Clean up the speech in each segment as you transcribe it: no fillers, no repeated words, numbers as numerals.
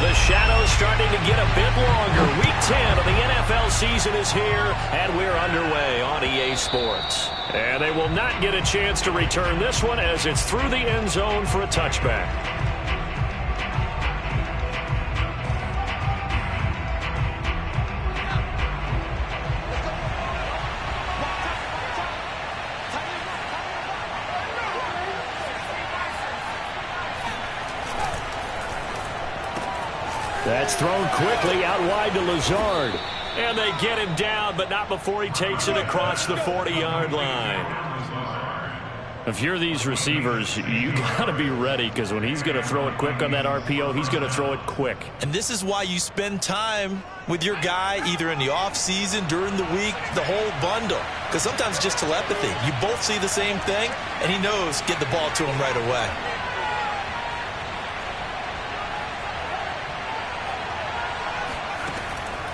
The shadow's starting to get a bit longer. Week 10 of the NFL season is here, and we're underway on EA Sports. And they will not get a chance to return this one as it's through the end zone for a touchback. That's thrown quickly out wide to Lazard. And they get him down, but not before he takes it across the 40-yard line. If you're these receivers, you got to be ready, because when he's going to throw it quick on that RPO, he's going to throw it quick. And this is why you spend time with your guy either in the offseason, during the week, the whole bundle. Because sometimes it's just telepathy. You both see the same thing, and he knows get the ball to him right away.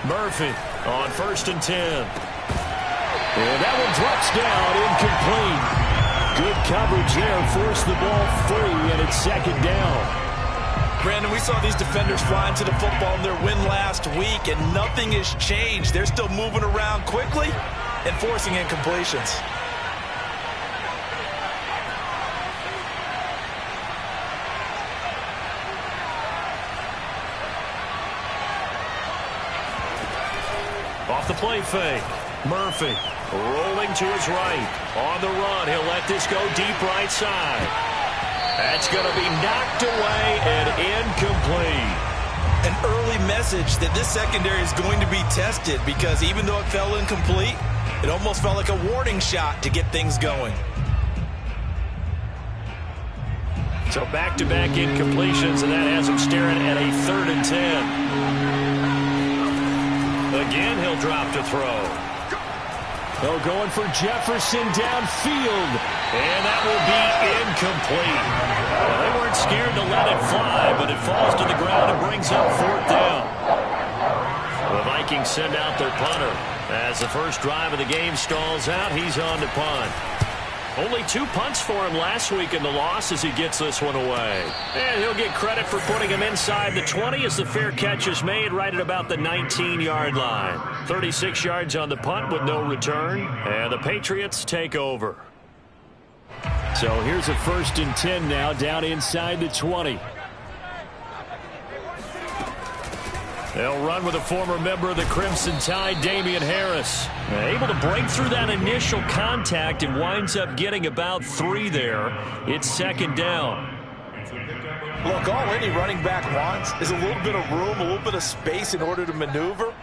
Murphy on 1st and 10. And that one drops down, incomplete. Good coverage there, forced the ball free, and it's 2nd down. Brandon, we saw these defenders flying to the football in their win last week, and nothing has changed. They're still moving around quickly and forcing incompletions. Off the play fake. Murphy rolling to his right. On the run, he'll let this go deep right side. That's going to be knocked away and incomplete. An early message that this secondary is going to be tested, because even though it fell incomplete, it almost felt like a warning shot to get things going. So back-to-back incompletions, and that has him staring at a 3rd and 10. Again, he'll drop to throw. They're going for Jefferson downfield, and that will be incomplete. Well, they weren't scared to let it fly, but it falls to the ground and brings up 4th down. The Vikings send out their punter. As the first drive of the game stalls out, he's on to punt. Only 2 punts for him last week in the loss as he gets this one away. And he'll get credit for putting him inside the 20 as the fair catch is made right at about the 19-yard line. 36 yards on the punt with no return. And the Patriots take over. So here's a 1st and 10 now down inside the 20. They'll run with a former member of the Crimson Tide, Damian Harris. Able to break through that initial contact and winds up getting about 3 there. It's 2nd down. Look, all any running back wants is a little bit of room, a little bit of space in order to maneuver.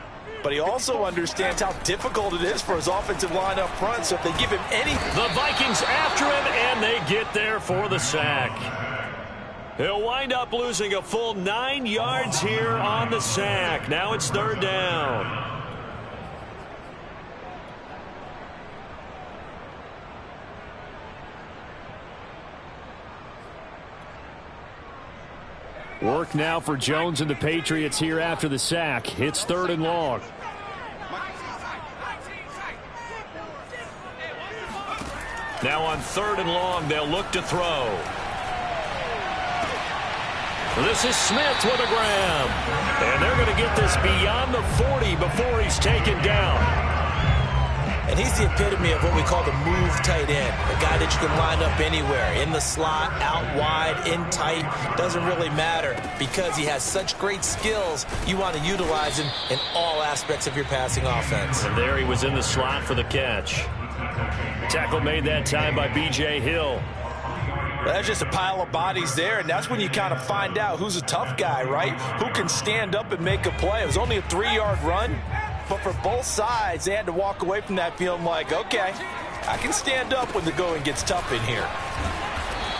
But he also understands how difficult it is for his offensive line up front. So if they give him any... The Vikings after him, and they get there for the sack. He'll wind up losing a full 9 yards here on the sack. Now it's 3rd down. Work now for Jones and the Patriots here after the sack. It's 3rd and long. Now on 3rd and long, they'll look to throw. This is Smith with a grab. And they're going to get this beyond the 40 before he's taken down. And he's the epitome of what we call the move tight end. A guy that you can line up anywhere. In the slot, out wide, in tight. Doesn't really matter because he has such great skills. You want to utilize him in all aspects of your passing offense. And there he was in the slot for the catch. Tackle made that time by B.J. Hill. That's just a pile of bodies there, and that's when you kind of find out who's a tough guy, right? Who can stand up and make a play. It was only a 3-yard run, but for both sides, they had to walk away from that feeling like, okay, I can stand up when the going gets tough in here.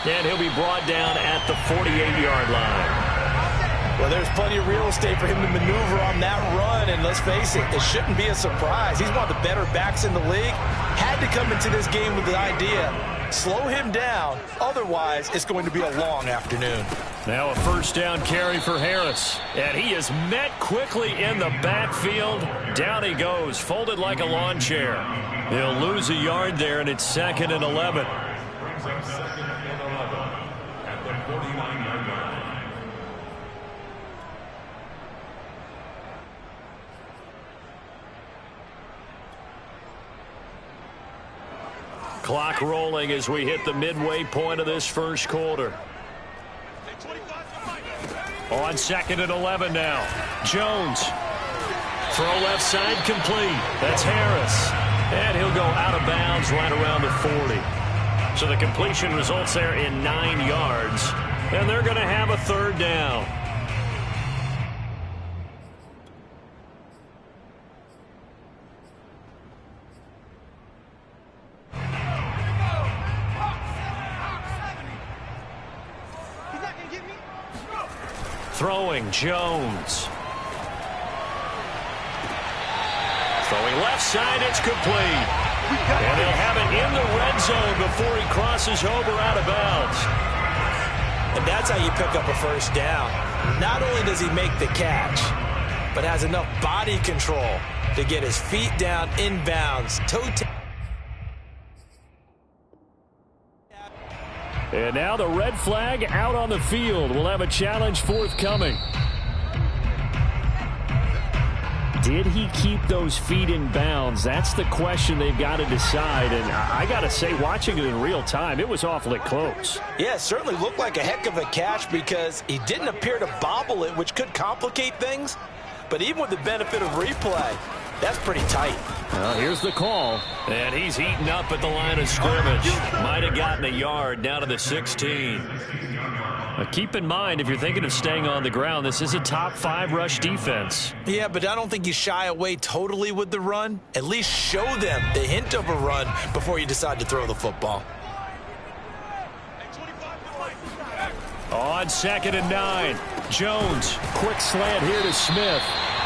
And he'll be brought down at the 48-yard line. Well, there's plenty of real estate for him to maneuver on that run, and let's face it, it shouldn't be a surprise. He's one of the better backs in the league. Had to come into this game with the idea, slow him down, otherwise it's going to be a long afternoon. Now a 1st down carry for Harris, and he is met quickly in the backfield. Down he goes, folded like a lawn chair. He'll lose a yard there, and it's 2nd and 11. Clock rolling as we hit the midway point of this first quarter. On 2nd and 11 now. Jones. Throw left side complete. That's Harris. And he'll go out of bounds right around the 40. So the completion results there in 9 yards. And they're going to have a 3rd down. Throwing Jones. Throwing left side, it's complete. And they'll have it in the red zone before he crosses over out of bounds. And that's how you pick up a 1st down. Not only does he make the catch, but has enough body control to get his feet down inbounds. And now the red flag out on the field. We'll have a challenge forthcoming. Did he keep those feet in bounds? That's the question they've got to decide. And I got to say, watching it in real time, it was awfully close. Yeah, it certainly looked like a heck of a catch because he didn't appear to bobble it, which could complicate things. But even with the benefit of replay, that's pretty tight. Well, here's the call. And he's eaten up at the line of scrimmage. Might have gotten a yard down to the 16. Keep in mind, if you're thinking of staying on the ground, this is a top 5 rush defense. Yeah, but I don't think you shy away totally with the run. At least show them the hint of a run before you decide to throw the football. On 2nd and 9, Jones. Quick slant here to Smith.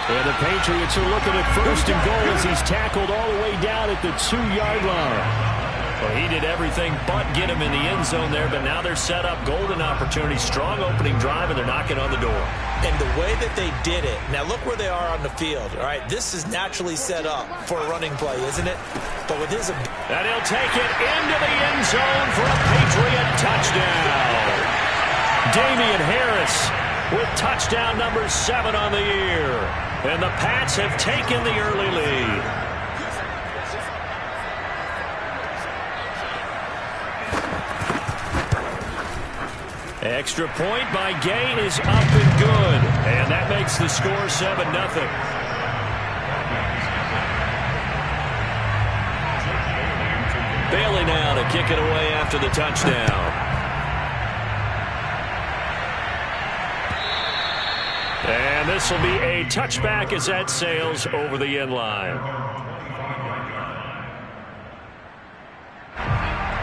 And the Patriots are looking at 1st and goal as he's tackled all the way down at the 2-yard line. Well, he did everything but get him in the end zone there, but now they're set up golden opportunity, strong opening drive, and they're knocking on the door. And the way that they did it, now look where they are on the field. All right, this is naturally set up for a running play, isn't it? But with his... And he'll take it into the end zone for a Patriot touchdown. Damian Harris with touchdown number 7 on the year. And the Pats have taken the early lead. Extra point by Gay is up and good. And that makes the score 7-0. Bailey now to kick it away after the touchdown. And this will be a touchback as that sails over the end line.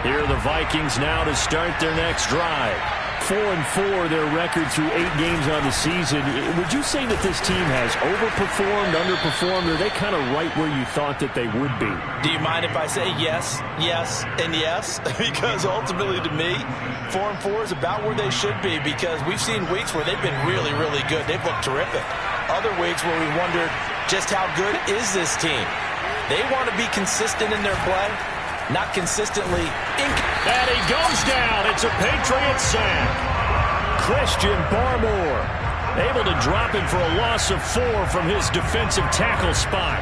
Here are the Vikings now to start their next drive. 4-4 their record through 8 games on the season. Would you say that this team has overperformed, underperformed, or are they kind of right where you thought that they would be? Do you mind if I say yes, yes, and yes? Because ultimately to me, 4-4 is about where they should be because we've seen weeks where they've been really, really good. They've looked terrific. Other weeks where we wondered just how good is this team? They want to be consistent in their play. Not consistently. And he goes down. It's a Patriot sack. Christian Barmore able to drop him for a loss of 4 from his defensive tackle spot.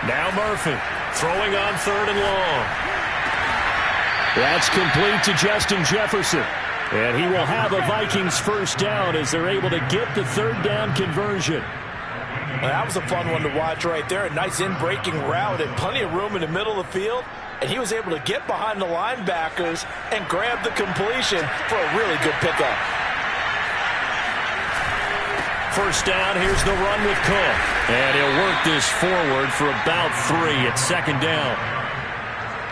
Now Murphy throwing on 3rd and long. That's complete to Justin Jefferson. And he will have a Vikings 1st down as they're able to get the 3rd down conversion. Well, that was a fun one to watch right there. A nice in-breaking route and plenty of room in the middle of the field. And he was able to get behind the linebackers and grab the completion for a really good pickup. 1st down, here's the run with Cook. And he'll work this forward for about 3 at 2nd down.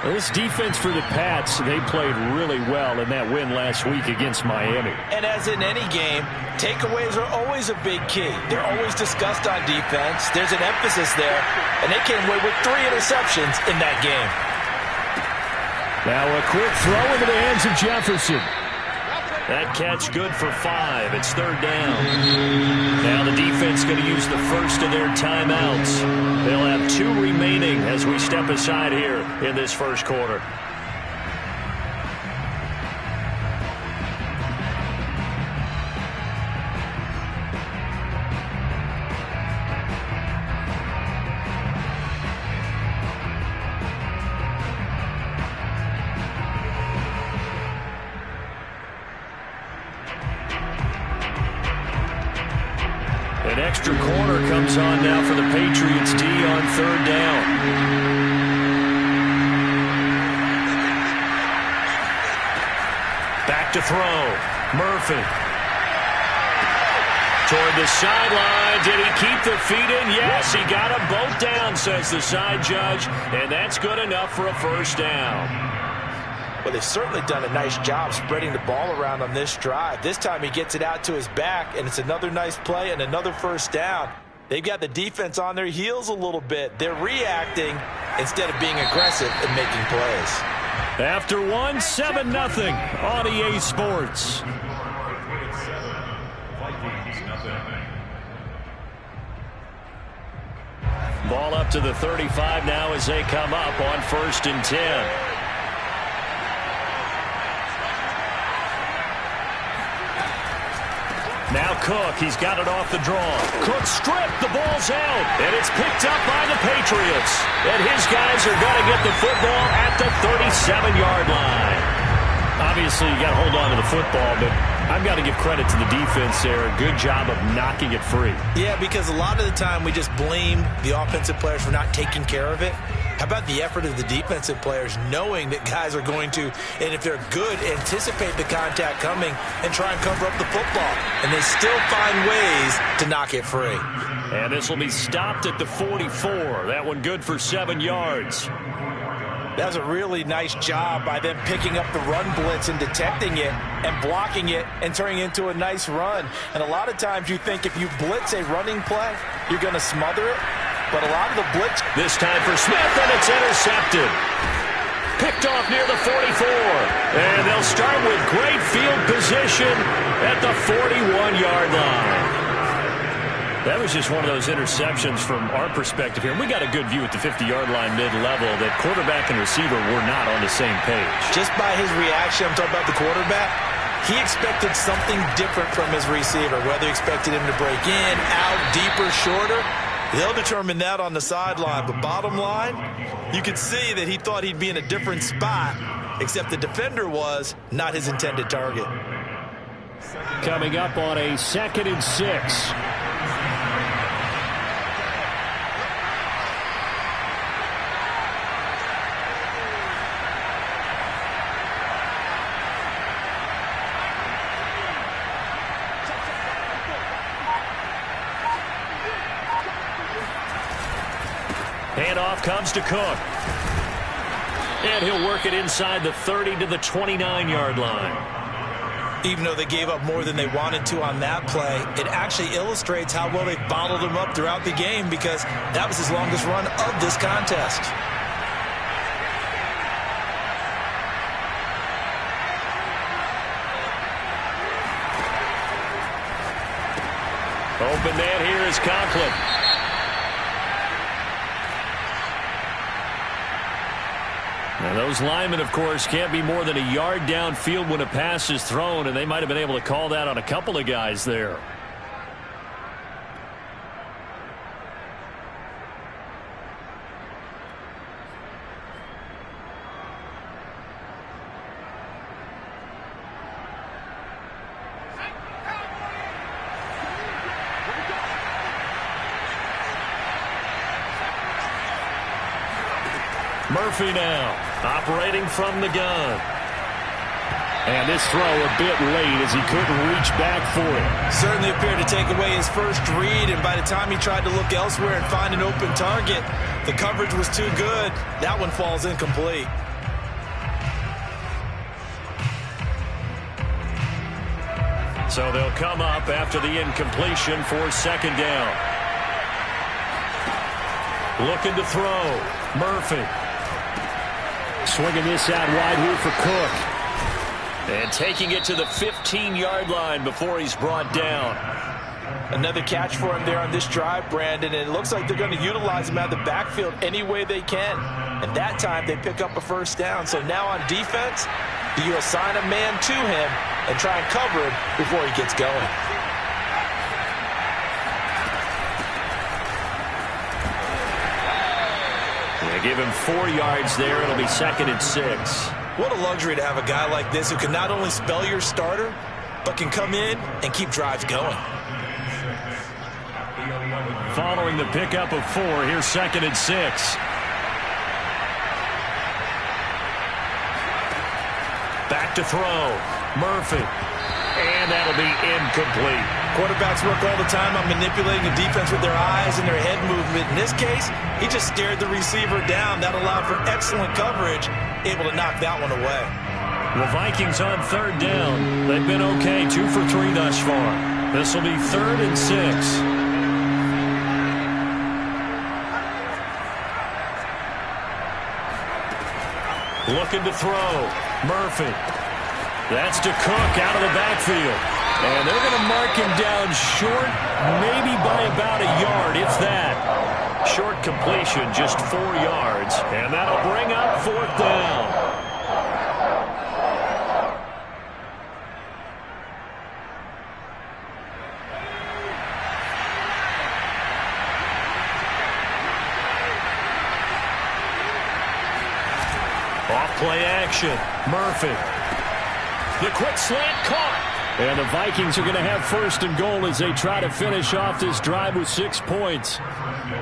Well, this defense for the Pats, they played really well in that win last week against Miami. And as in any game, takeaways are always a big key. They're always discussed on defense. There's an emphasis there. And they came away with 3 interceptions in that game. Now a quick throw into the hands of Jefferson. That catch good for 5. It's third down. Now the defense going to use the first of their timeouts. They'll have 2 remaining as we step aside here in this first quarter. An extra corner comes on now for the Patriots D on third down. Back to throw. Murphy. Toward the sideline. Did he keep the feet in? Yes, he got them both down, says the side judge. And that's good enough for a first down. Well, they've certainly done a nice job spreading the ball around on this drive. This time he gets it out to his back, and it's another nice play and another first down. They've got the defense on their heels a little bit. They're reacting instead of being aggressive and making plays. After 1, 7-0 on EA Sports. Ball up to the 35 now as they come up on 1st and 10. Now Cook, he's got it off the draw. Cook stripped, the ball's out, and it's picked up by the Patriots. And his guys are going to get the football at the 37-yard line. Obviously, you got to hold on to the football, but I've got to give credit to the defense there. Good job of knocking it free. Yeah, because a lot of the time we just blame the offensive players for not taking care of it. How about the effort of the defensive players knowing that guys are going to, and if they're good, anticipate the contact coming and try and cover up the football. And they still find ways to knock it free. And this will be stopped at the 44. That one good for 7 yards. That was a really nice job by them picking up the run blitz and detecting it and blocking it and turning it into a nice run. And a lot of times you think if you blitz a running play, you're going to smother it. But a lot of the blitz. This time for Smith, and it's intercepted. Picked off near the 44. And they'll start with great field position at the 41-yard line. That was just one of those interceptions from our perspective here. We got a good view at the 50-yard line mid-level that quarterback and receiver were not on the same page. Just by his reaction, I'm talking about the quarterback, he expected something different from his receiver, whether he expected him to break in, out, deeper, shorter. They'll determine that on the sideline. But bottom line, you could see that he thought he'd be in a different spot, except the defender was not his intended target. Coming up on a 2nd and 6. Handoff comes to Cook. And he'll work it inside the 30 to the 29-yard line. Even though they gave up more than they wanted to on that play, it actually illustrates how well they bottled him up throughout the game, because that was his longest run of this contest. Open man here is Conklin. Now those linemen, of course, can't be more than a yard downfield when a pass is thrown, and they might have been able to call that on a couple of guys there. Murphy now, operating from the gun. And this throw a bit late as he couldn't reach back for it. Certainly appeared to take away his first read, and by the time he tried to look elsewhere and find an open target, the coverage was too good. That one falls incomplete. So they'll come up after the incompletion for 2nd down. Looking to throw. Murphy. Swinging this out wide here for Cook. And taking it to the 15-yard line before he's brought down. Another catch for him there on this drive, Brandon, and it looks like they're going to utilize him out of the backfield any way they can. And that time they pick up a first down. So now on defense, you assign a man to him and try and cover him before he gets going. They give him 4 yards there. It'll be 2nd and 6. What a luxury to have a guy like this who can not only spell your starter, but can come in and keep drives going. Following the pickup of 4, here's 2nd and 6. Back to throw. Murphy. And that'll be incomplete. Quarterbacks work all the time on manipulating the defense with their eyes and their head movement. In this case, he just stared the receiver down. That allowed for excellent coverage, able to knock that one away. The Vikings on 3rd down. They've been okay, 2 for 3 thus far. This will be 3rd and 6. Looking to throw. Murphy. That's to Cook out of the backfield. And they're going to mark him down short, maybe by about a yard, if that. Short completion, just 4 yards. And that'll bring up 4th down. Off-play action. Murphy. The quick slant caught. And the Vikings are going to have 1st and goal as they try to finish off this drive with 6 points.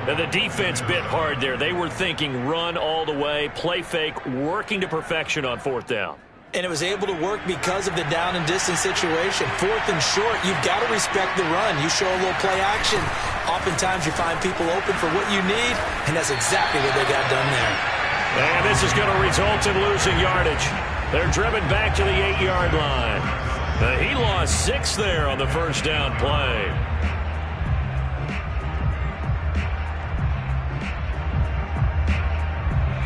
And the defense bit hard there. They were thinking run all the way, play fake, working to perfection on 4th down. And it was able to work because of the down and distance situation. 4th and short, you've got to respect the run. You show a little play action. Oftentimes you find people open for what you need, and that's exactly what they got done there. And this is going to result in losing yardage. They're driven back to the 8-yard line. He lost 6 there on the first down play.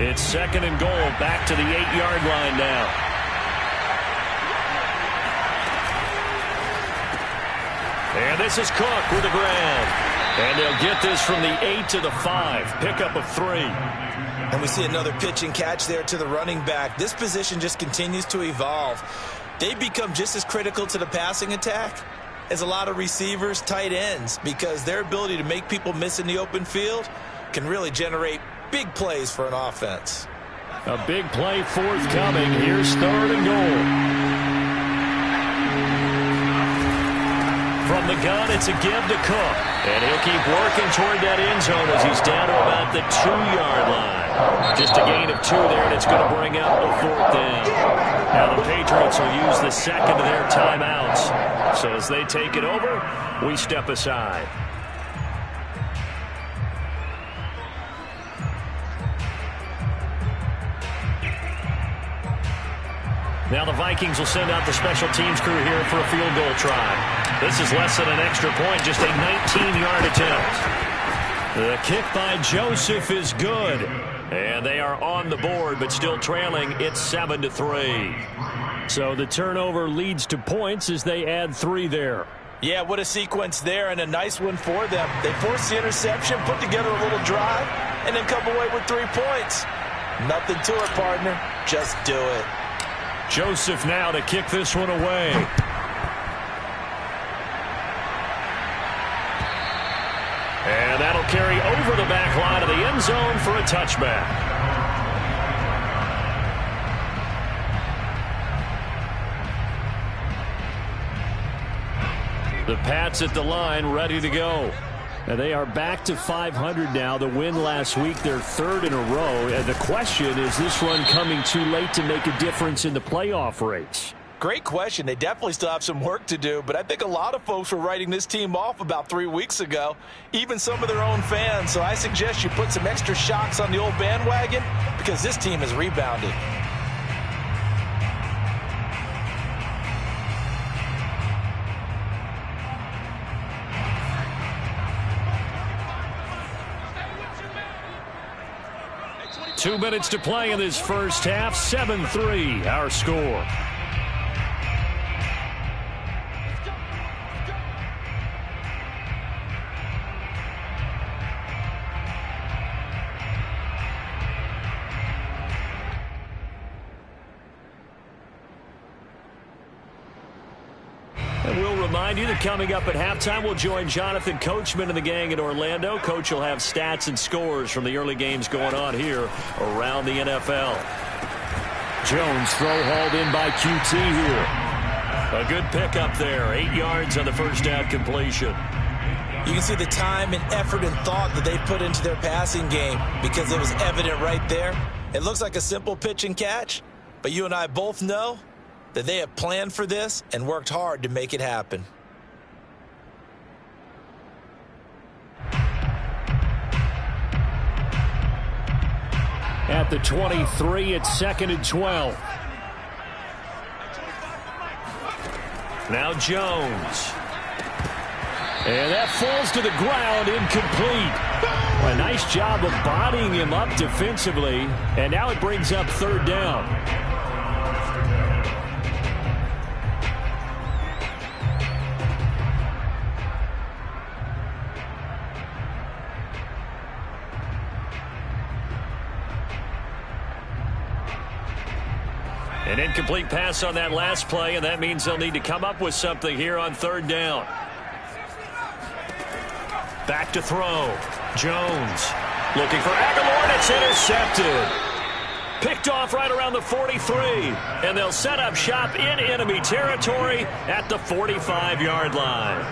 It's 2nd and goal, back to the 8-yard line now. And this is Cook with the grab. And they'll get this from the 8 to the 5. Pickup of 3. And we see another pitch and catch there to the running back. This position just continues to evolve. They become just as critical to the passing attack as a lot of receivers, tight ends, because their ability to make people miss in the open field can really generate big plays for an offense. A big play forthcoming. Here's 3rd and goal. From the gun, it's a give to Cook. And he'll keep working toward that end zone as he's down to about the 2-yard line. Just a gain of 2 there, and it's going to bring up a 4th down. Now the Patriots will use the 2nd of their timeouts. So as they take it over, we step aside. Now the Vikings will send out the special teams crew here for a field goal try. This is less than an extra point, just a 19-yard attempt. The kick by Joseph is good. And they are on the board, but still trailing. It's 7-3. So the turnover leads to points as they add 3 there. Yeah, what a sequence there, and a nice one for them. They force the interception, put together a little drive, and then come away with 3 points. Nothing to it, partner. Just do it. Joseph now to kick this one away. And that'll carry over the back line of the end zone for a touchback. The Pats at the line, ready to go. And they are back to 500 now. The win last week, their 3rd in a row. And the question, is this run coming too late to make a difference in the playoff race? Great question. They definitely still have some work to do, but I think a lot of folks were writing this team off about 3 weeks ago, even some of their own fans. So I suggest you put some extra shocks on the old bandwagon because this team has rebounded. Two minutes to play in this first half. 7-3, our score. And we'll remind you that coming up at halftime, we'll join Jonathan Coachman and the gang in Orlando. Coach will have stats and scores from the early games going on here around the NFL. Jones throw hauled in by QT here. A good pickup there. 8 yards on the first down completion. You can see the time and effort and thought that they put into their passing game because it was evident right there. It looks like a simple pitch and catch, but you and I both know that they have planned for this and worked hard to make it happen. At the 23, it's 2nd and 12. Now Jones. And that falls to the ground, incomplete. A nice job of bodying him up defensively, and now it brings up 3rd down. An incomplete pass on that last play, and that means they'll need to come up with something here on 3rd down. Back to throw. Jones looking for Aguilar, and it's intercepted. Picked off right around the 43, and they'll set up shop in enemy territory at the 45-yard line.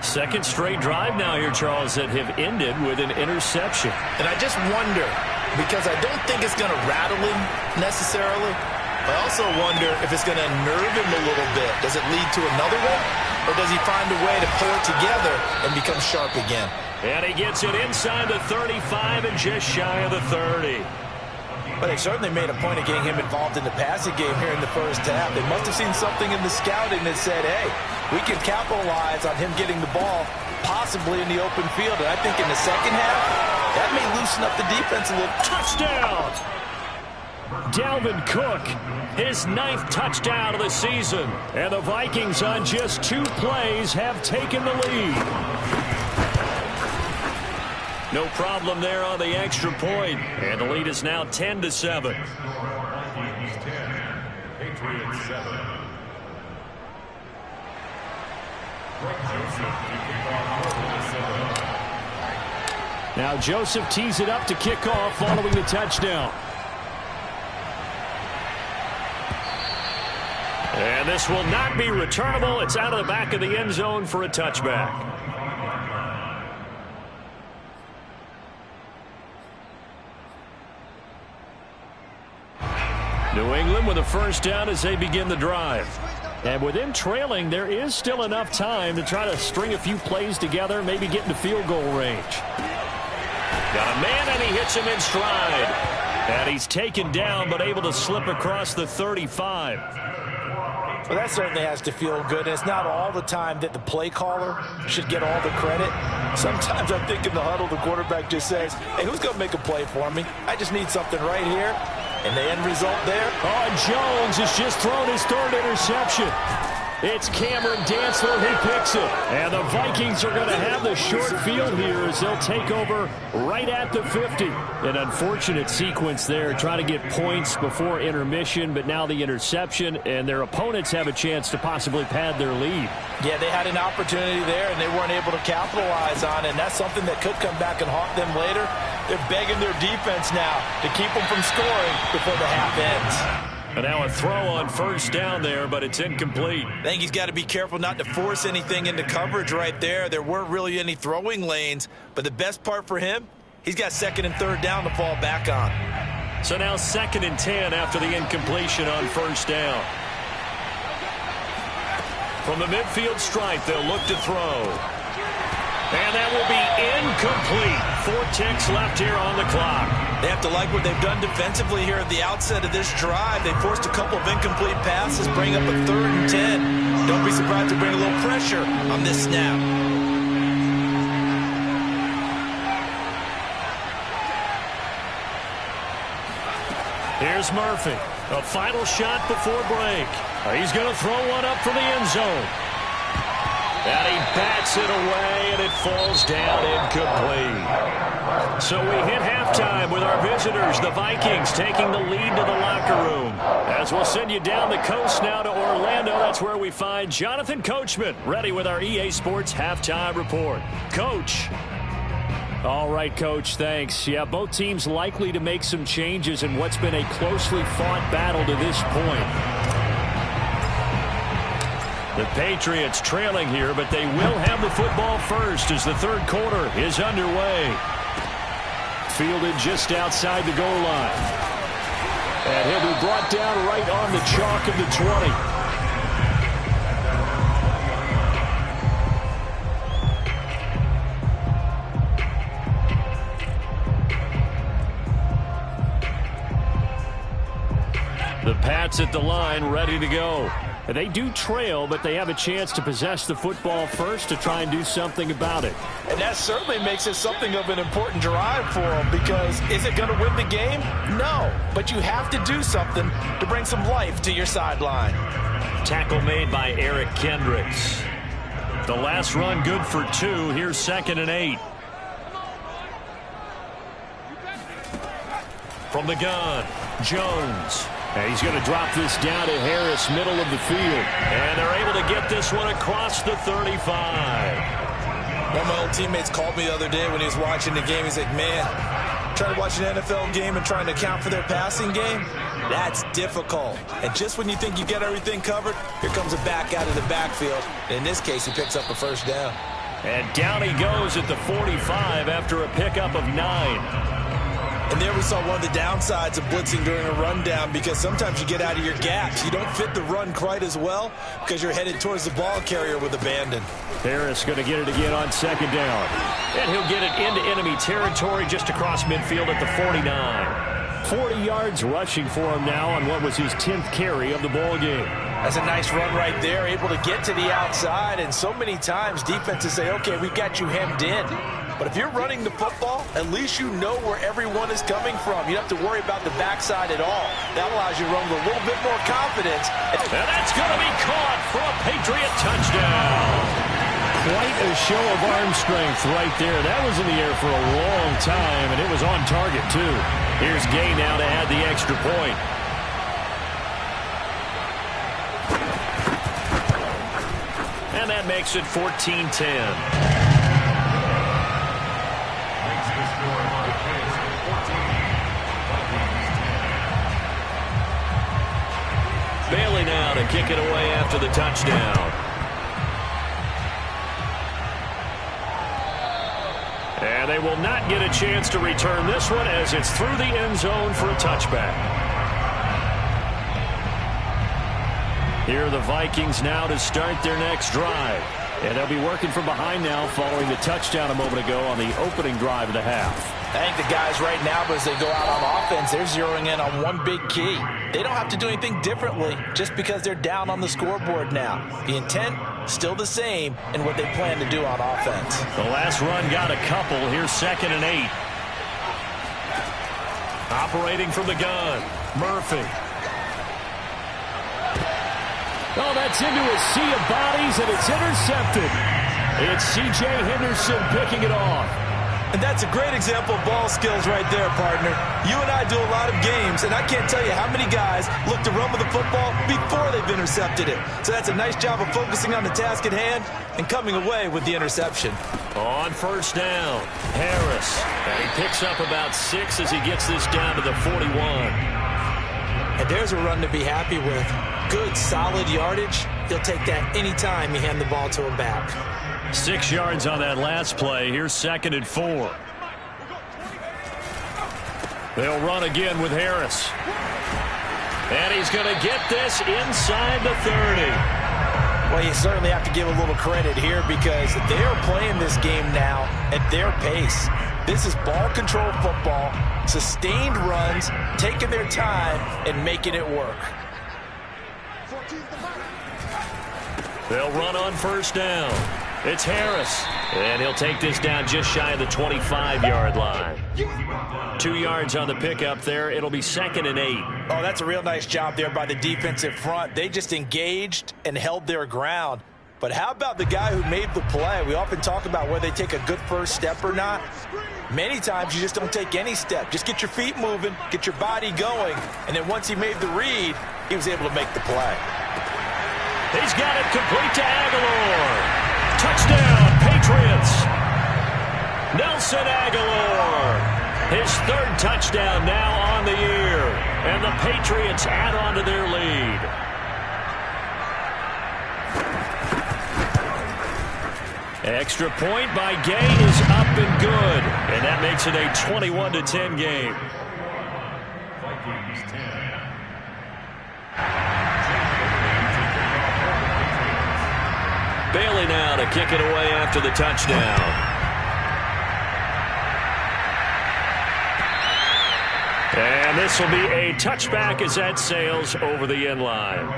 Second straight drive now here, Charles, that have ended with an interception. And I just wonder, because I don't think it's going to rattle him necessarily, I also wonder if it's going to unnerve him a little bit. Does it lead to another one? Or does he find a way to pull it together and become sharp again? And he gets it inside the 35 and just shy of the 30. But they certainly made a point of getting him involved in the passing game here in the first half. They must have seen something in the scouting that said, hey, we can capitalize on him getting the ball possibly in the open field. And I think in the second half, that may loosen up the defense a little. Touchdown! Dalvin Cook, his 9th touchdown of the season. And the Vikings on just 2 plays have taken the lead. No problem there on the extra point. And the lead is now 10-7. Patriots 7. Now Joseph tees it up to kick off following the touchdown. And this will not be returnable. It's out of the back of the end zone for a touchback. New England with a first down as they begin the drive. And with them trailing, there is still enough time to try to string a few plays together, maybe get into field goal range. Got a man, and he hits him in stride. And he's taken down, but able to slip across the 35. Well, that certainly has to feel good. And it's not all the time that the play caller should get all the credit. Sometimes I think in the huddle, the quarterback just says, hey, who's going to make a play for me? I just need something right here. And the end result there. Oh, and Jones has just thrown his 3rd interception. It's Cameron Dantzler who picks it. And the Vikings are going to have the short field here as they'll take over right at the 50. An unfortunate sequence there, trying to get points before intermission, but now the interception, and their opponents have a chance to possibly pad their lead. Yeah, they had an opportunity there, and they weren't able to capitalize on it, and that's something that could come back and haunt them later. They're begging their defense now to keep them from scoring before the half ends. And now a throw on first down there, but it's incomplete. I think he's got to be careful not to force anything into coverage right there. There weren't really any throwing lanes, but the best part for him, he's got 2nd and 3rd down to fall back on. So now 2nd and 10 after the incompletion on first down. From the midfield stripe, they'll look to throw. And that will be incomplete. 4 ticks left here on the clock. They have to like what they've done defensively here at the outset of this drive. They forced a couple of incomplete passes, bring up a 3rd and 10. Don't be surprised to bring a little pressure on this snap. Here's Murphy. A final shot before break. He's going to throw one up for the end zone. And he bats it away, and it falls down incomplete. So we hit halftime with our visitors, the Vikings, taking the lead to the locker room. As we'll send you down the coast now to Orlando, that's where we find Jonathan Coachman, ready with our EA Sports Halftime Report. Coach. All right, Coach, thanks. Yeah, both teams likely to make some changes in what's been a closely fought battle to this point. The Patriots trailing here, but they will have the football first as the third quarter is underway. Fielded just outside the goal line. And he'll be brought down right on the chalk of the 20. The Pats at the line, ready to go. They do trail, but they have a chance to possess the football first to try and do something about it. And that certainly makes it something of an important drive for them, because is it going to win the game? No, but you have to do something to bring some life to your sideline. Tackle made by Eric Kendricks. The last run good for 2. Here's 2nd and 8. From the gun, Jones. And he's going to drop this down to Harris, middle of the field. And they're able to get this one across the 35. One of my old teammates called me the other day when he was watching the game. He's like, man, trying to watch an NFL game and trying to account for their passing game, that's difficult. And just when you think you get everything covered, here comes a back out of the backfield. And in this case, he picks up the first down. And down he goes at the 45 after a pickup of 9. And there we saw one of the downsides of blitzing during a rundown, because sometimes you get out of your gaps. You don't fit the run quite as well because you're headed towards the ball carrier with abandon. Harris going to get it again on 2nd down. And he'll get it into enemy territory just across midfield at the 49. 40 yards rushing for him now on what was his 10th carry of the ball game. That's a nice run right there, able to get to the outside. And so many times defenses say, okay, we've got you hemmed in. But if you're running the football, at least you know where everyone is coming from. You don't have to worry about the backside at all. That allows you to run with a little bit more confidence. And that's going to be caught for a Patriot touchdown. Quite a show of arm strength right there. That was in the air for a long time, and it was on target, too. Here's Gay now to add the extra point. And that makes it 14-10. Bailey now to kick it away after the touchdown. And they will not get a chance to return this one as it's through the end zone for a touchback. Here are the Vikings now to start their next drive. And they'll be working from behind now following the touchdown a moment ago on the opening drive of the half. I think the guys right now, as they go out on offense, they're zeroing in on one big key. They don't have to do anything differently just because they're down on the scoreboard now. The intent, still the same in what they plan to do on offense. The last run got a couple. Here's 2nd and 8. Operating from the gun, Murphy. Oh, that's into a sea of bodies, and it's intercepted. It's C.J. Henderson picking it off. And that's a great example of ball skills right there, partner. You and I do a lot of games, and I can't tell you how many guys look to run with the football before they've intercepted it. So that's a nice job of focusing on the task at hand and coming away with the interception. On 1st down, Harris. And he picks up about 6 as he gets this down to the 41. And there's a run to be happy with. Good, solid yardage. He'll take that anytime you hand the ball to him back. 6 yards on that last play. Here's 2nd and 4. They'll run again with Harris. And he's going to get this inside the 30. Well, you certainly have to give a little credit here because they're playing this game now at their pace. This is ball control football, sustained runs, taking their time and making it work. They'll run on 1st down. It's Harris. And he'll take this down just shy of the 25-yard line. 2 yards on the pickup there. It'll be 2nd and 8. Oh, that's a real nice job there by the defensive front. They just engaged and held their ground. But how about the guy who made the play? We often talk about whether they take a good first step or not. Many times you just don't take any step. Just get your feet moving, get your body going, and then once he made the read, he was able to make the play. He's got it complete to Aguilar. Touchdown, Patriots. Nelson Aguilar. His third touchdown now on the year. And the Patriots add on to their lead. Extra point by Gay is up and good. And that makes it a 21-10 game. Vikings 10. Bailey now to kick it away after the touchdown. And this will be a touchback as that sails over the end line.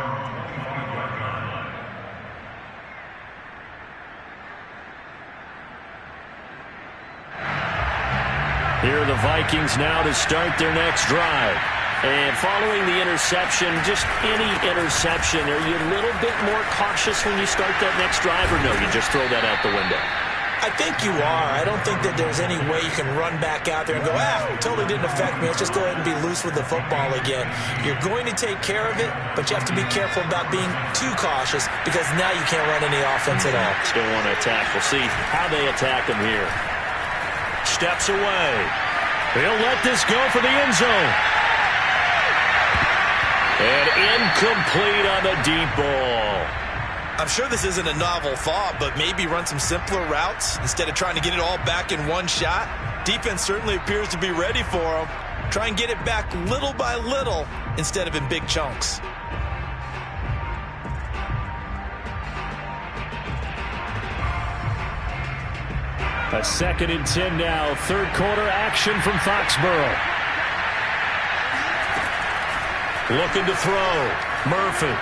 Here are the Vikings now to start their next drive. And following the interception, just any interception, are you a little bit more cautious when you start that next drive, or no, you just throw that out the window? I think you are. I don't think that there's any way you can run back out there and go, totally didn't affect me. Let's just go ahead and be loose with the football again. You're going to take care of it, but you have to be careful about being too cautious because now you can't run any offense at all. Still want to attack. We'll see how they attack him here. Steps away. He'll let this go for the end zone. And incomplete on the deep ball. I'm sure this isn't a novel thought, but maybe run some simpler routes instead of trying to get it all back in one shot. Defense certainly appears to be ready for him. Try and get it back little by little instead of in big chunks. A 2nd and 10 now. Third quarter action from Foxborough. Looking to throw. Murphy.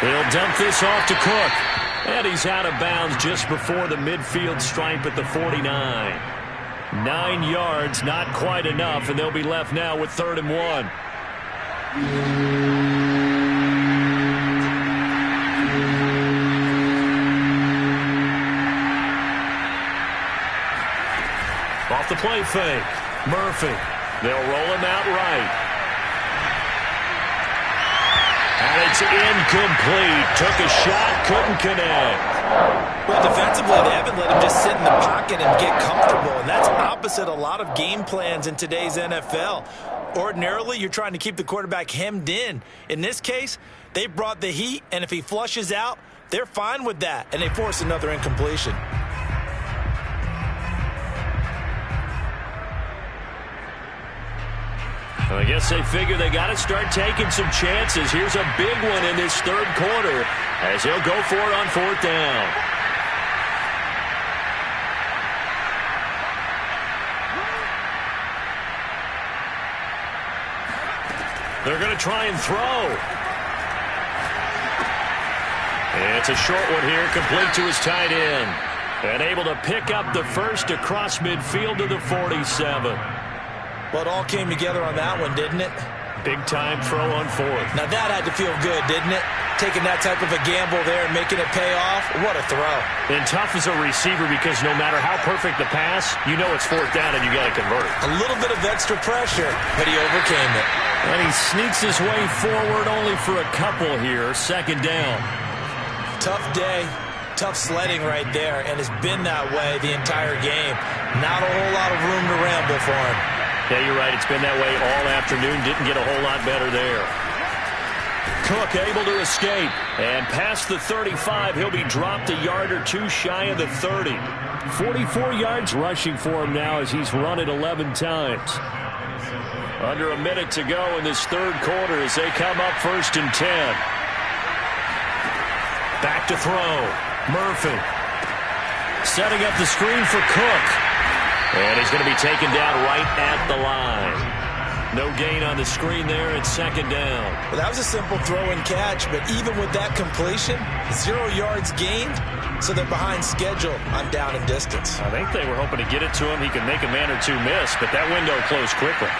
He'll dump this off to Cook. And he's out of bounds just before the midfield stripe at the 49. 9 yards, not quite enough, and they'll be left now with 3rd and 1. Off the play fake. Murphy. They'll roll him out right. And it's incomplete. Took a shot, couldn't connect. Well, defensively, they haven't let him just sit in the pocket and get comfortable, and that's opposite a lot of game plans in today's NFL. Ordinarily, you're trying to keep the quarterback hemmed in. In this case, they brought the heat, and if he flushes out, they're fine with that, and they force another incompletion. I guess they figure they got to start taking some chances. Here's a big one in this third quarter as he'll go for it on 4th down. They're going to try and throw. It's a short one here, complete to his tight end. And able to pick up the first across midfield to the 47. Well, it all came together on that one, didn't it? Big-time throw on 4th. Now, that had to feel good, didn't it? Taking that type of a gamble there and making it pay off. What a throw. And tough as a receiver because no matter how perfect the pass, you know it's 4th down and you got to convert. A little bit of extra pressure, but he overcame it. And he sneaks his way forward only for a couple here. 2nd down. Tough day. Tough sledding right there, and it's been that way the entire game. Not a whole lot of room to ramble for him. Yeah, you're right. It's been that way all afternoon. Didn't get a whole lot better there. Cook able to escape. And past the 35, he'll be dropped a yard or two shy of the 30. 44 yards rushing for him now as he's run it 11 times. Under a minute to go in this third quarter as they come up 1st and 10. Back to throw. Murphy. Setting up the screen for Cook. And he's going to be taken down right at the line. No gain on the screen there. It's 2nd down. Well, that was a simple throw and catch, but even with that completion, 0 yards gained, so they're behind schedule on down and distance. I think they were hoping to get it to him. He could make a man or two miss, but that window closed quickly.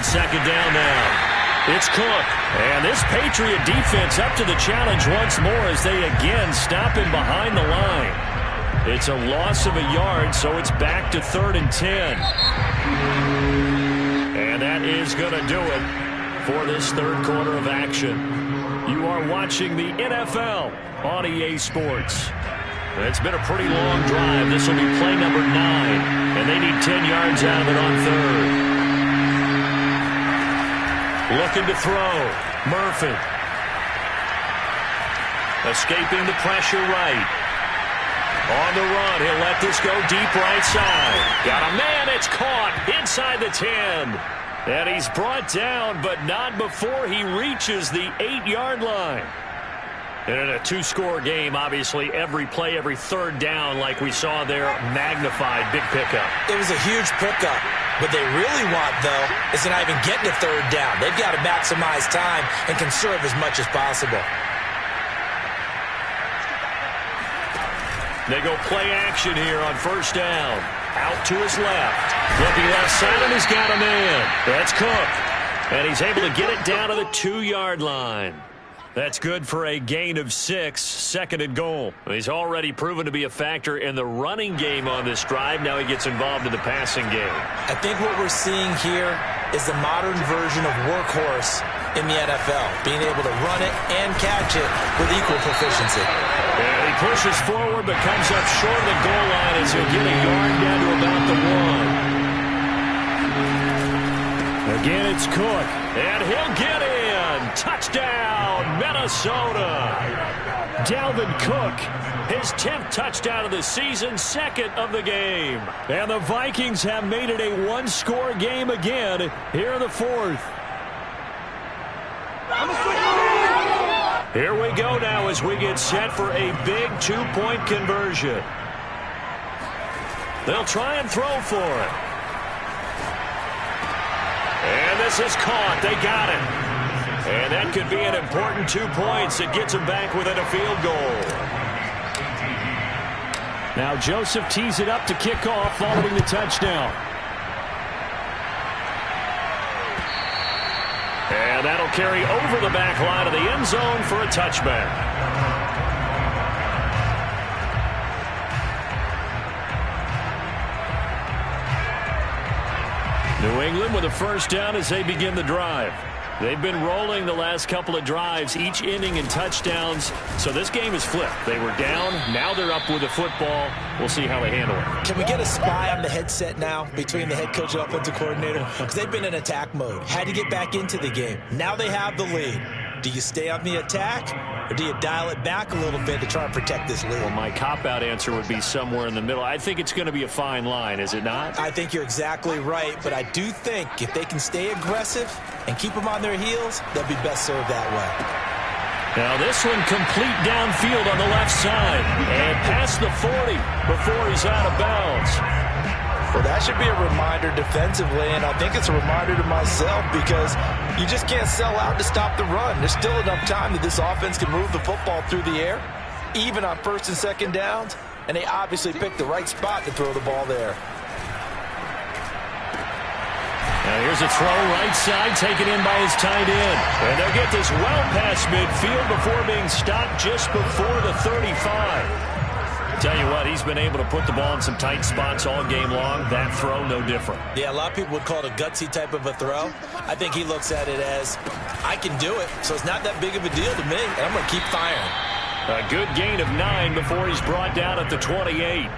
second down now. It's Cook. And this Patriot defense up to the challenge once more as they again stop him behind the line. It's a loss of a yard, so it's back to 3rd and 10. And that is going to do it for this third quarter of action. You are watching the NFL on EA Sports. It's been a pretty long drive. This will be play number 9, and they need 10 yards out of it on 3rd. Looking to throw. Murphy. Escaping the pressure right. On the run, he'll let this go deep right side. Got a man, it's caught inside the 10. And he's brought down, but not before he reaches the 8-yard line. And in a 2-score game, obviously, every play, every third down, like we saw there, magnified, big pickup. It was a huge pickup. What they really want, though, is to not even get to 3rd down. They've got to maximize time and conserve as much as possible. They go play action here on 1st down. Out to his left. Looking left side, and he's got a man. That's Cook. And he's able to get it down to the 2-yard line. That's good for a gain of 6, 2nd and goal. He's already proven to be a factor in the running game on this drive. Now he gets involved in the passing game. I think what we're seeing here is the modern version of workhorse in the NFL, being able to run it and catch it with equal proficiency. And he pushes forward but comes up short of the goal line as he'll get a yard down to about the 1. Again, it's Cook, and he'll get in. Touchdown, Minnesota. Dalvin Cook, his 10th touchdown of the season, 2nd of the game. And the Vikings have made it a 1-score game again here in the 4th. Here we go now as we get set for a big 2-point conversion. They'll try and throw for it. And this is caught. They got it. And that could be an important 2 points. It gets him back within a field goal. Now Joseph tees it up to kick off following the touchdown. And that'll carry over the back line of the end zone for a touchback. New England with a 1st down as they begin the drive. They've been rolling the last couple of drives, each inning in touchdowns. So this game is flipped. They were down. Now they're up with the football. We'll see how they handle it. Can we get a spy on the headset now between the head coach and offensive coordinator? Because they've been in attack mode. Had to get back into the game. Now they have the lead. Do you stay on the attack, or do you dial it back a little bit to try and protect this lead? Well, my cop-out answer would be somewhere in the middle. I think it's going to be a fine line, is it not? I think you're exactly right, but I do think if they can stay aggressive and keep them on their heels, they'll be best served that way. Now this one complete downfield on the left side and past the 40 before he's out of bounds. Well, that should be a reminder defensively, and I think it's a reminder to myself because you just can't sell out to stop the run. There's still enough time that this offense can move the football through the air, even on 1st and 2nd downs, and they obviously picked the right spot to throw the ball there. Now here's a throw right side taken in by his tight end. And they'll get this well past midfield before being stopped just before the 35. Tell you what, he's been able to put the ball in some tight spots all game long. That throw, no different. Yeah, a lot of people would call it a gutsy type of a throw. I think he looks at it as, I can do it, so it's not that big of a deal to me, and I'm going to keep firing. A good gain of 9 before he's brought down at the 28.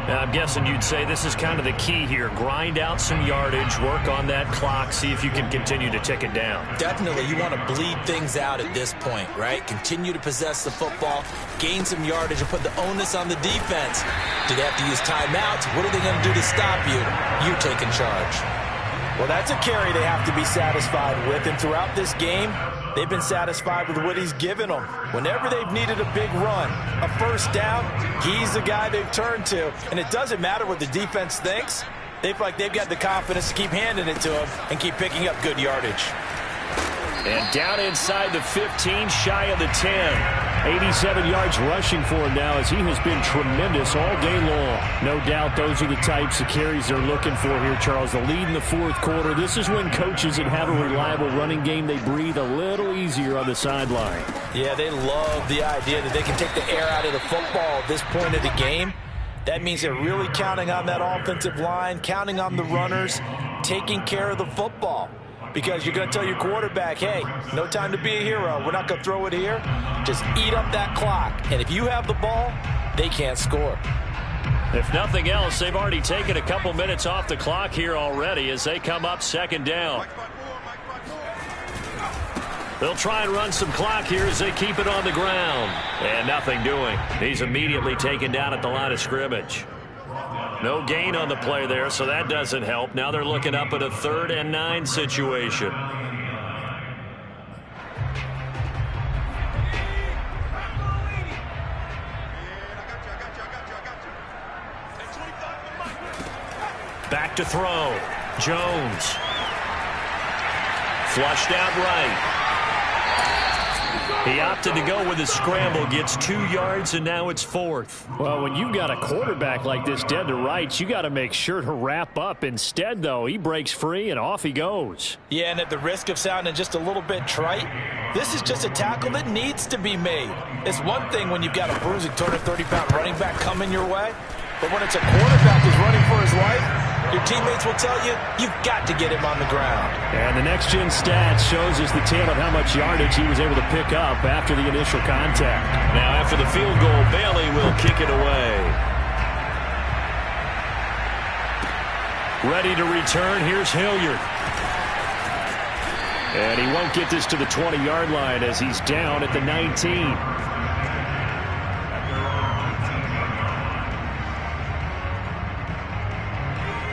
Now, I'm guessing you'd say this is kind of the key here. Grind out some yardage, work on that clock, see if you can continue to tick it down. Definitely. You want to bleed things out at this point, right? Continue to possess the football, gain some yardage, and put the onus on the defense. Do they have to use timeouts? What are they going to do to stop you? You taking charge. Well, that's a carry they have to be satisfied with, and throughout this game, they've been satisfied with what he's given them. Whenever they've needed a big run, a 1st down, he's the guy they've turned to. And it doesn't matter what the defense thinks. They feel like they've got the confidence to keep handing it to him and keep picking up good yardage. And down inside the 15, shy of the 10. 87 yards rushing for him now as he has been tremendous all game long. No doubt those are the types of carries they're looking for here, Charles. The lead in the fourth quarter. This is when coaches that have a reliable running game, they breathe a little easier on the sideline. Yeah, they love the idea that they can take the air out of the football at this point of the game. That means they're really counting on that offensive line, counting on the runners, taking care of the football. Because you're going to tell your quarterback, hey, no time to be a hero. We're not going to throw it here. Just eat up that clock. And if you have the ball, they can't score. If nothing else, they've already taken a couple minutes off the clock here already as they come up second down. They'll try and run some clock here as they keep it on the ground. And nothing doing. He's immediately taken down at the line of scrimmage. No gain on the play there, so that doesn't help. Now they're looking up at a 3rd and 9 situation. Back to throw. Jones. Flushed out right. He opted to go with a scramble, gets 2 yards, and now it's 4th. Well, when you've got a quarterback like this dead to rights, you got to make sure to wrap up. Instead, though, he breaks free and off he goes. Yeah, and at the risk of sounding just a little bit trite, this is just a tackle that needs to be made. It's one thing when you've got a bruising 230-pound running back coming your way, but when it's a quarterback who's running for his life, your teammates will tell you, you've got to get him on the ground. And the next-gen stats shows us the tale of how much yardage he was able to pick up after the initial contact. Now, after the field goal, Bailey will kick it away. Ready to return, here's Hilliard. And he won't get this to the 20-yard line as he's down at the 19.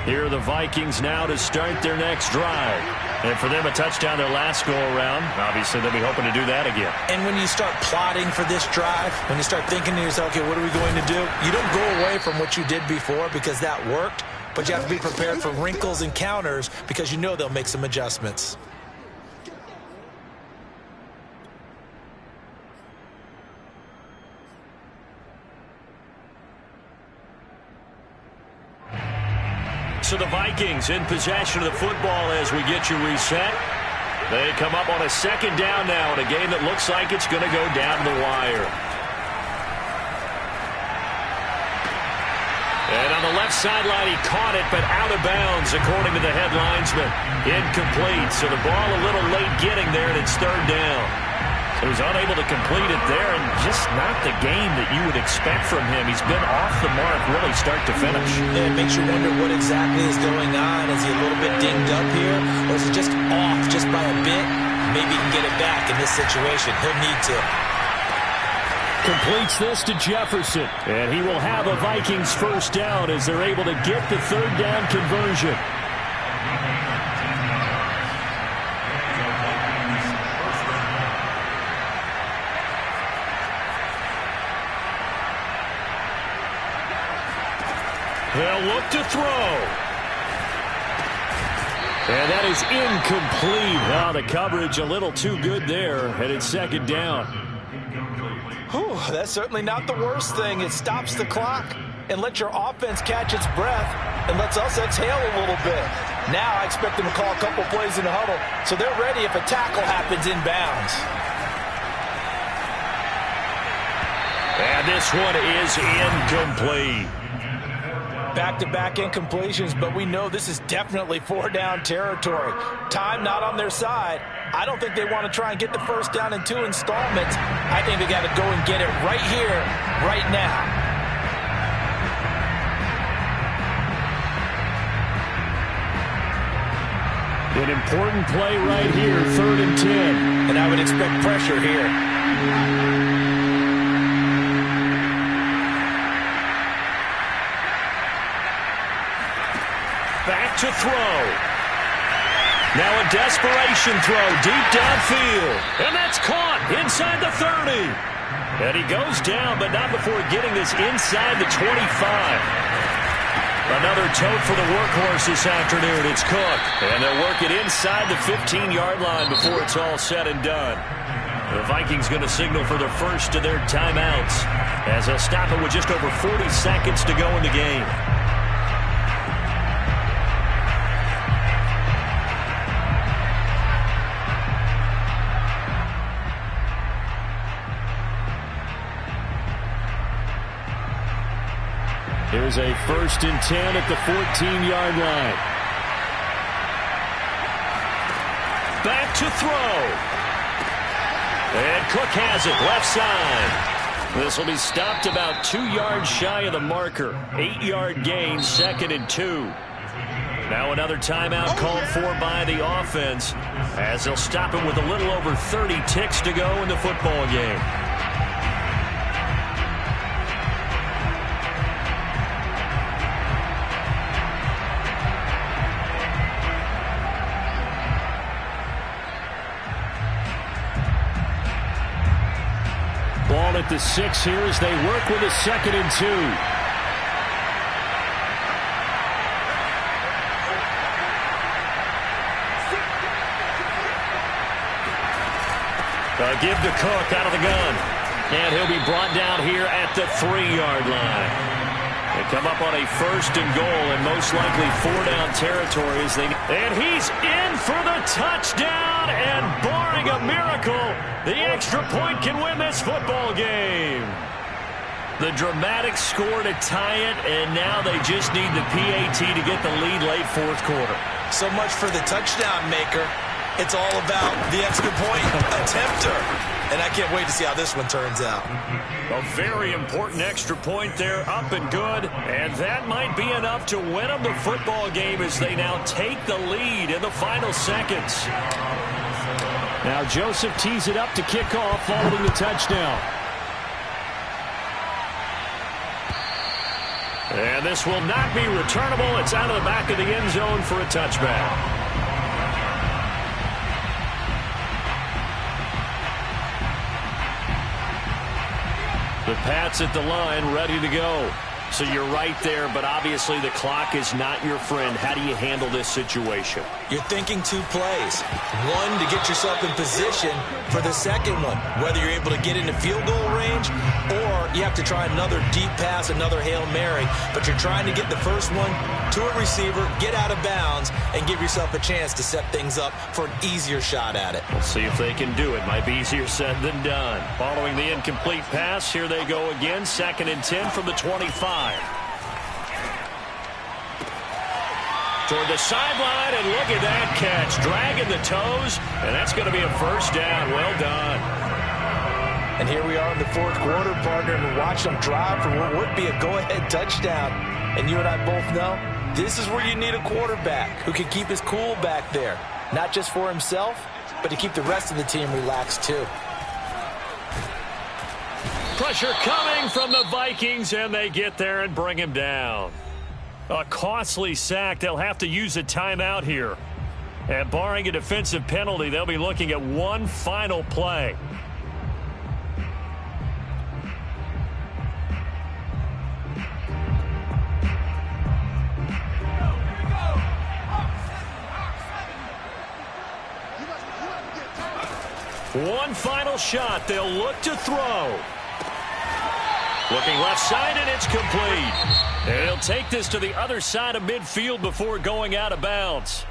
Here are the Vikings now to start their next drive. And for them, a touchdown their last go-around. Obviously, they'll be hoping to do that again. And when you start plotting for this drive, when you start thinking to yourself, okay, what are we going to do? You don't go away from what you did before because that worked, but you have to be prepared for wrinkles and counters because you know they'll make some adjustments. So the Vikings in possession of the football as we get you reset. They come up on a second down now in a game that looks like it's going to go down the wire. And on the left sideline, he caught it, but out of bounds, according to the head linesman. Incomplete, so the ball a little late getting there, and it's 3rd down. He was unable to complete it there, and just not the game that you would expect from him. He's been off the mark really start to finish. It makes you wonder what exactly is going on. Is he a little bit dinged up here, or is he just off just by a bit? Maybe he can get it back in this situation. He'll need to. Completes this to Jefferson, and he will have a Vikings first down as they're able to get the 3rd down conversion. They'll look to throw. And that is incomplete. Oh, the coverage a little too good there, and it's 2nd down. Whew, that's certainly not the worst thing. It stops the clock and lets your offense catch its breath and lets us exhale a little bit. Now I expect them to call a couple plays in the huddle, so they're ready if a tackle happens inbounds. And this one is incomplete. Back-to-back incompletions, but we know this is definitely 4-down territory. Time not on their side. I don't think they want to try and get the first down in 2 installments. I think they got to go and get it right here, right now. An important play right here, 3rd and 10. And I would expect pressure here. Back to throw. Now a desperation throw deep downfield. And that's caught inside the 30. And he goes down, but not before getting this inside the 25. Another tote for the workhorse this afternoon. It's Cook. And they'll work it inside the 15-yard line before it's all said and done. The Vikings going to signal for the first of their timeouts as they'll stop it with just over 40 seconds to go in the game. Here's a 1st and 10 at the 14-yard line. Back to throw. And Cook has it, left side. This will be stopped about 2 yards shy of the marker. 8-yard gain, 2nd and 2. Now another timeout called for by the offense as they'll stop it with a little over 30 ticks to go in the football game. Ball at the 6 here as they work with a 2nd and 2. Give to Cook out of the gun. And he'll be brought down here at the 3-yard line. They come up on a 1st and goal and most likely 4-down territory as they... And he's in for the touchdown, and barring a miracle, the extra point can win this football game. The dramatic score to tie it, and now they just need the PAT to get the lead late 4th quarter. So much for the touchdown maker. It's all about the extra point attempter. And I can't wait to see how this one turns out. A very important extra point there, up and good. And that might be enough to win them the football game as they now take the lead in the final seconds. Now Joseph tees it up to kick off following the touchdown. And this will not be returnable. It's out of the back of the end zone for a touchback. The Pats at the line, ready to go. So you're right there, but obviously the clock is not your friend. How do you handle this situation? You're thinking 2 plays. One, to get yourself in position for the second one, whether you're able to get into field goal range or you have to try another deep pass, another Hail Mary, but you're trying to get the first one to a receiver, get out of bounds, and give yourself a chance to set things up for an easier shot at it. We'll see if they can do it. Might be easier said than done. Following the incomplete pass, here they go again. 2nd and 10 from the 25. Toward the sideline, and look at that catch. Dragging the toes, and that's going to be a 1st down. Well done. And here we are in the 4th quarter, partner, and watch them drive for what would be a go-ahead touchdown. And you and I both know this is where you need a quarterback who can keep his cool back there. Not just for himself, but to keep the rest of the team relaxed too. Pressure coming from the Vikings, and they get there and bring him down. A costly sack. They'll have to use a timeout here. And barring a defensive penalty, they'll be looking at one final play. One final shot. They'll look to throw. Looking left side, and it's complete. And he'll take this to the other side of midfield before going out of bounds.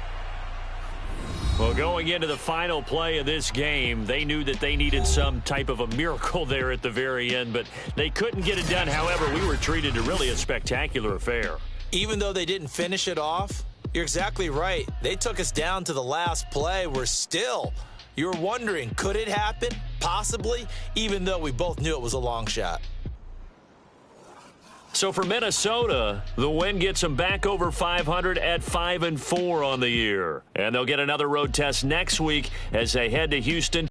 Well, going into the final play of this game, they knew that they needed some type of a miracle there at the very end, but they couldn't get it done. However, we were treated to really a spectacular affair. Even though they didn't finish it off, you're exactly right. They took us down to the last play. We're still, you're wondering, could it happen? Possibly, even though we both knew it was a long shot. So for Minnesota, the win gets them back over 500 at 5-4 on the year. And they'll get another road test next week as they head to Houston.